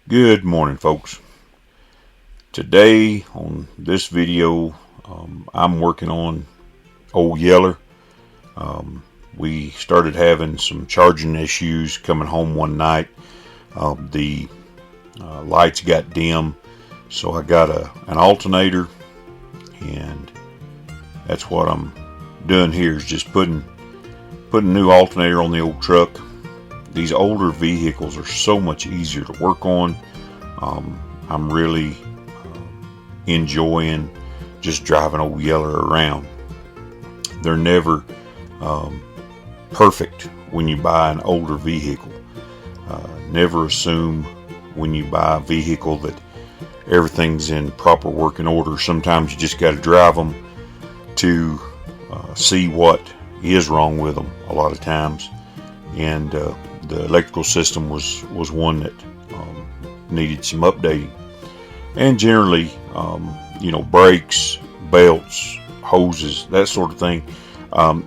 Good morning, folks. Today on this video, I'm working on old Yellar. We started having some charging issues coming home one night. The lights got dim, so I got an alternator, and that's what I'm doing here, is just putting a new alternator on the old truck. These older vehicles are so much easier to work on. I'm really enjoying just driving old Yellar around. They're never perfect when you buy an older vehicle. Never assume when you buy a vehicle that everything's in proper working order. Sometimes you just got to drive them to see what is wrong with them a lot of times. And the electrical system was one that needed some updating. And generally, brakes, belts, hoses, that sort of thing,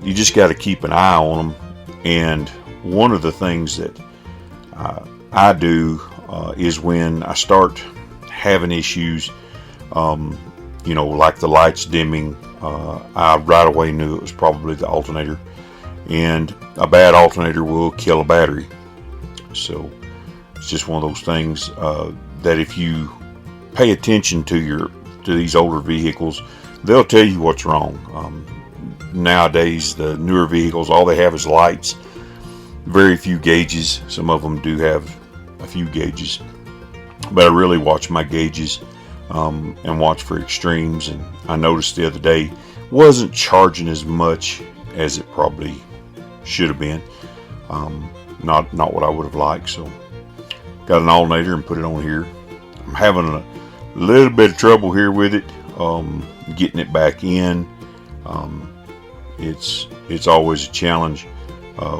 you just got to keep an eye on them. And one of the things that I do is when I start having issues, like the lights dimming, I right away knew it was probably the alternator. And a bad alternator will kill a battery. So it's just one of those things that if you pay attention to these older vehicles, they'll tell you what's wrong. Nowadays, the newer vehicles, all they have is lights, very few gauges. Some of them do have a few gauges, but I really watch my gauges and watch for extremes. And I noticed the other day wasn't charging as much as it probably should have been. Not what I would have liked. So got an alternator and put it on here. I'm having a little bit of trouble here with it, getting it back in. It's always a challenge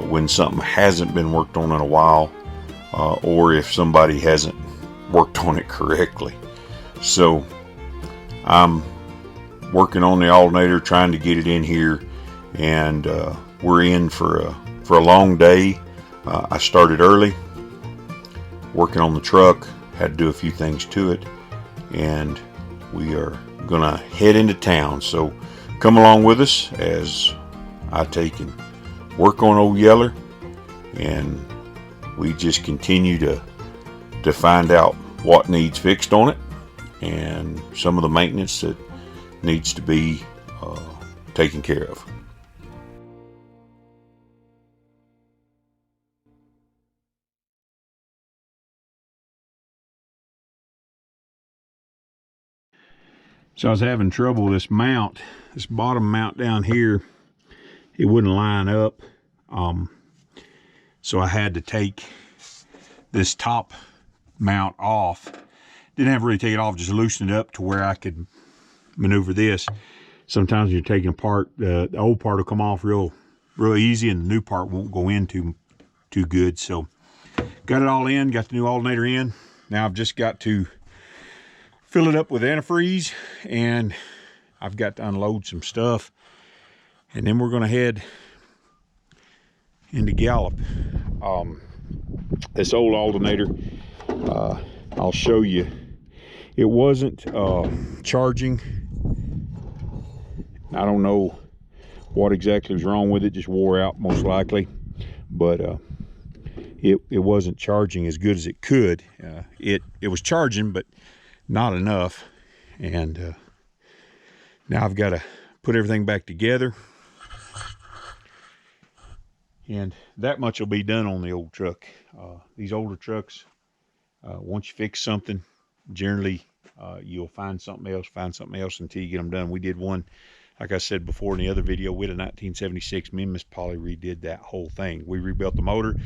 when something hasn't been worked on in a while, or if somebody hasn't worked on it correctly. So I'm working on the alternator, trying to get it in here, and we're in for a long day. I started early working on the truck, had to do a few things to it, and we are gonna head into town. So come along with us as I take and work on old Yellar, and we just continue to find out what needs fixed on it and some of the maintenance that needs to be taken care of. So I was having trouble with this bottom mount down here. It wouldn't line up. So I had to take this top mount off. Didn't have to really take it off, just loosen it up to where I could maneuver this. Sometimes when you're taking apart, the old part will come off real easy, and the new part won't go in too good. So got it all in, got the new alternator in. Now I've just got to fill it up with antifreeze, and I've got to unload some stuff, and then we're going to head into Gallup. This old alternator, I'll show you, it wasn't charging. I don't know what exactly was wrong with it, just wore out most likely, but it wasn't charging as good as it could. It was charging, but not enough. And now I've got to put everything back together, and that much will be done on the old truck. These older trucks, once you fix something, generally you'll find something else until you get them done. We did one, like I said before in the other video, we had a 1976. Me and Miss Polly redid that whole thing. We rebuilt the motor,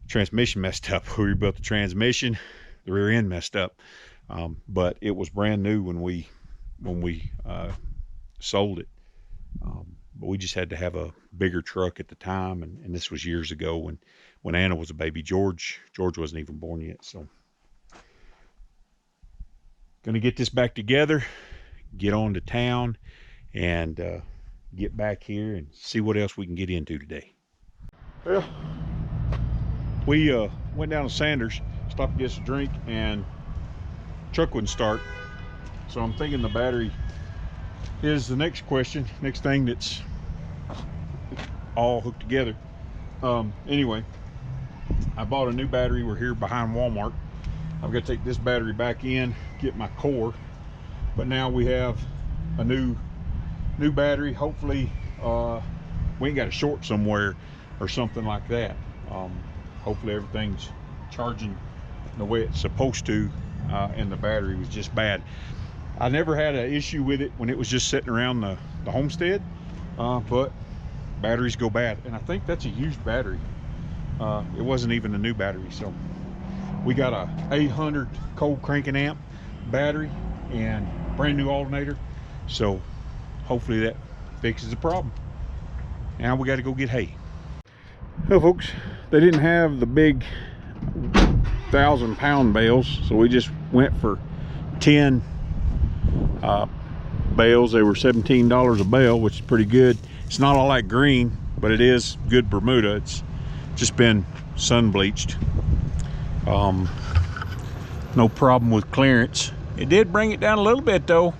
transmission messed up. We rebuilt the transmission, the rear end messed up. But it was brand new when we sold it. But we just had to have a bigger truck at the time, and this was years ago when Anna was a baby. George wasn't even born yet. So gonna get this back together, get on to town, and get back here and see what else we can get into today. Well, we went down to Sanders, stop and get us a drink, and truck wouldn't start. So I'm thinking the battery is the next question, next thing that's all hooked together. Anyway, I bought a new battery. We're here behind Walmart. I've got to take this battery back in, get my core, but now we have a new battery. Hopefully we ain't got a short somewhere or something like that. Hopefully everything's charging the way it's supposed to, and the battery was just bad. I never had an issue with it when it was just sitting around the Homestead, but batteries go bad, and I think that's a used battery. It wasn't even a new battery. So we got a 800 cold cranking amp battery and brand new alternator, so hopefully that fixes the problem. Now we got to go get hay. Well, folks, they didn't have the big 1,000-pound bales, so we just went for 10 bales. They were $17 a bale, which is pretty good. It's not all that green, but it is good Bermuda. It's just been sun bleached. No problem with clearance. It did bring it down a little bit though.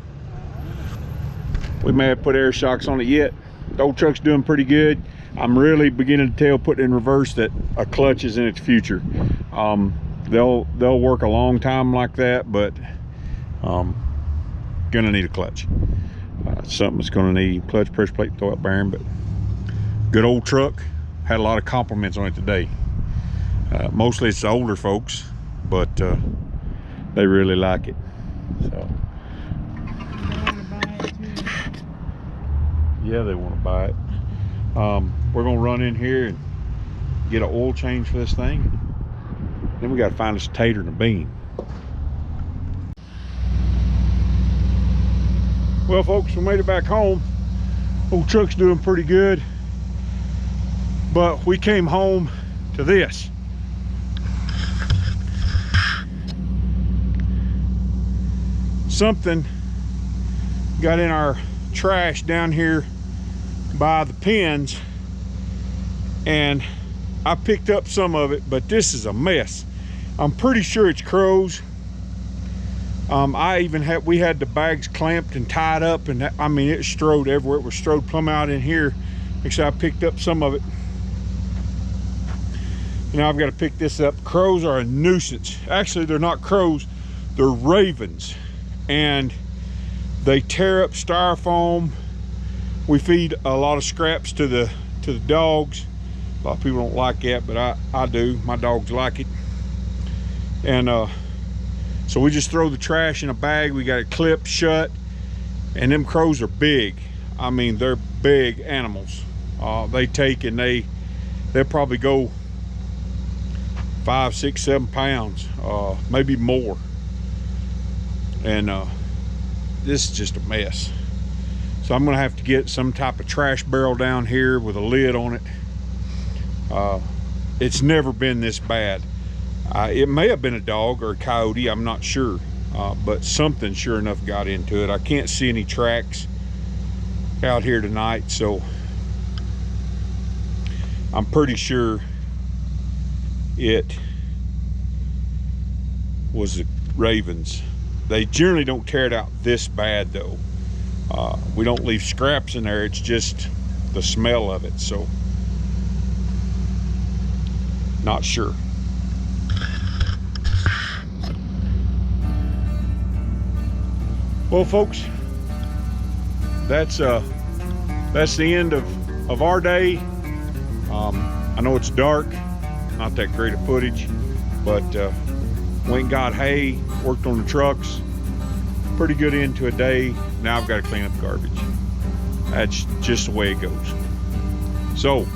We may have put air shocks on it yet. The old truck's doing pretty good. I'm really beginning to tell, putting in reverse, that a clutch is in its future. They'll work a long time like that, but gonna need a clutch. Something that's gonna need clutch, pressure plate, throw up bearing. But good old truck. Had a lot of compliments on it today. Mostly it's the older folks, but they really like it. So yeah, they want to buy it. We're gonna run in here and get an oil change for this thing. Then we got to find us a tater and a bean. Well, folks, we made it back home. Old truck's doing pretty good, but we came home to this. Something got in our trash down here by the pens, and I picked up some of it, but this is a mess. I'm pretty sure it's crows. We had the bags clamped and tied up, and I mean, it strode everywhere. It was strode plumb out in here. Except I picked up some of it. Now I've got to pick this up. Crows are a nuisance. Actually, they're not crows, they're ravens, and they tear up styrofoam. We feed a lot of scraps to the dogs. A lot of people don't like that, but I do. My dogs like it. And so we just throw the trash in a bag. We got it clipped shut, and them crows are big. I mean, they're big animals. They take and they'll probably go 5, 6, 7 pounds, maybe more. And this is just a mess. So I'm gonna have to get some type of trash barrel down here with a lid on it. It's never been this bad. It may have been a dog or a coyote, I'm not sure, but something sure enough got into it. I can't see any tracks out here tonight, so I'm pretty sure it was the ravens. They generally don't tear it out this bad though. We don't leave scraps in there, it's just the smell of it, so not sure. Well, folks, that's the end of our day. I know it's dark, not that great a footage, but went and got hay, worked on the trucks. Pretty good end to a day. Now I've got to clean up garbage. That's just the way it goes. So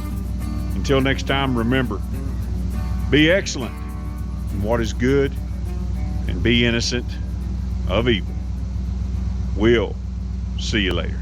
until next time, remember, be excellent in what is good and be innocent of evil. We'll see you later.